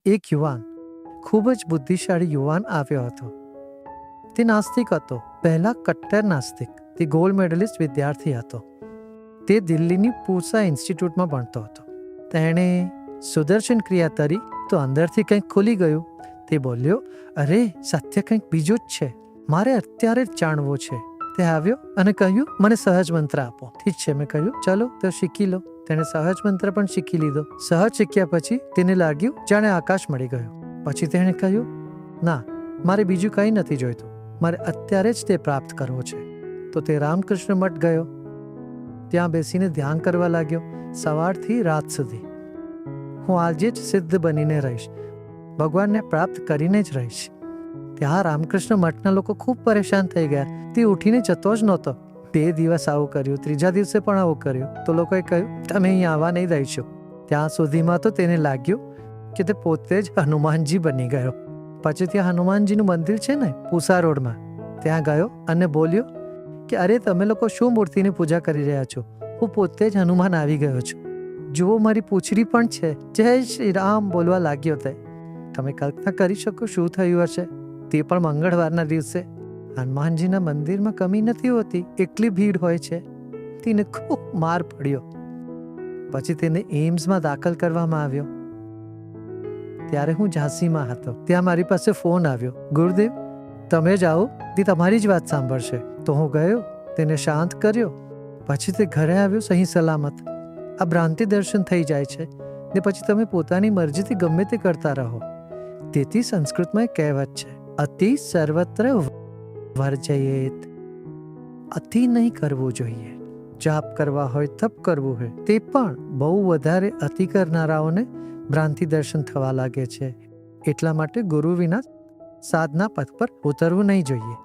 એક યુવાન, ખૂબ જ બુદ્ધિશાળી યુવાન આવ્યો હતો. તે નાસ્તિક હતો, પહેલા કટ્ટર નાસ્તિક. તે ગોલ્ડ મેડલિસ્ટ વિદ્યાર્થી હતો. તે દિલ્હીની પૂસા ઇન્સ્ટિટ્યૂટમાં ભણતો હતો. તેણે સુદર્શન ક્રિયા કરી તો અંદરથી કંઈક ખુલી ગયું. તે બોલ્યો, અરે સત્ય કંઈક બીજું જ છે, મારે અત્યારે જ જાણવું છે. તે આવ્યો અને કહ્યું, મને સહજ મંત્ર આપો. ઠીક છે, મેં કહ્યું, ચલો તો શીખી લો. તેણે સહજ મંત્ર પણ શીખી લીધો. સહજ શીખ્યા પછી તેને લાગ્યું જાણે આકાશ મળી ગયું. પછી તેણે કહ્યું, ના, મારે બીજું કંઈ નથી જોઈતું, મારે અત્યારે જ તે પ્રાપ્ત કરવો છે. તો તે રામકૃષ્ણ મઠ ગયો. ત્યાં બેસીને ધ્યાન કરવા લાગ્યો, સવારથી રાત સુધી. હું આજે જ સિદ્ધ બનીને રહીશ, ભગવાનને પ્રાપ્ત કરીને જ રહીશ. ત્યાં રામકૃષ્ણ મઠના લોકો ખૂબ પરેશાન થઈ ગયા. તે ઉઠીને જતો જ નહોતો. 2 દિવસ આવું કર્યું, 3જા દિવસે પણ આવું કર્યું. તો લોકોએ કહ્યું, તમે અહીં આવવા નહીં દઈશું. ત્યાં સુધીમાં તો તેને લાગ્યું કે તે પોતે જ હનુમાનજી બની ગયો. પછી ત્યાં હનુમાનજીનું મંદિર છે ને પૂસા રોડમાં, ત્યાં ગયો અને બોલ્યો કે અરે તમે લોકો શું મૂર્તિની પૂજા કરી રહ્યા છો? હું પોતે જ હનુમાન આવી ગયો છું. જુઓ, મારી પૂંછડી પણ છે. જય શ્રી રામ બોલવા લાગ્યો. તમે કલ્પના કરી શકો શું થયું હશે? તે પણ મંગળવારના દિવસે. હનુમાનજીના મંદિરમાં કમી નથી હોતી, એટલી ભીડ હોય છે. તેને ખૂબ માર પડ્યો. પછી તેને એમ્સમાં દાખલ કરવામાં આવ્યો. ત્યારે હું ઝાંસીમાં હતો. ત્યાં મારી પાસે ફોન આવ્યો, ગુરુદેવ તમે જાઓ, તે તમારી જ વાત સાંભળશે. તો હું ગયો, તેને શાંત કર્યો. પછી તે ઘરે આવ્યો સહી સલામત. આ ભ્રાંતિ દર્શન થઈ જાય છે ને પછી તમે પોતાની મરજીથી ગમે તે કરતા રહો. તેથી સંસ્કૃતમાં એક કહેવત છે, અતિ સર્વત્ર વર્જયેત. અતિ નહીં કરવું જોઈએ. જાપ કરવા હોય, તપ કરવું હોય, તે પણ બહુ વધારે અતિ કરનારાઓને ભ્રાંતિ દર્શન થવા લાગે છે. એટલા માટે ગુરુ વિના સાધના પથ પર ઉતરવું નહીં જોઈએ.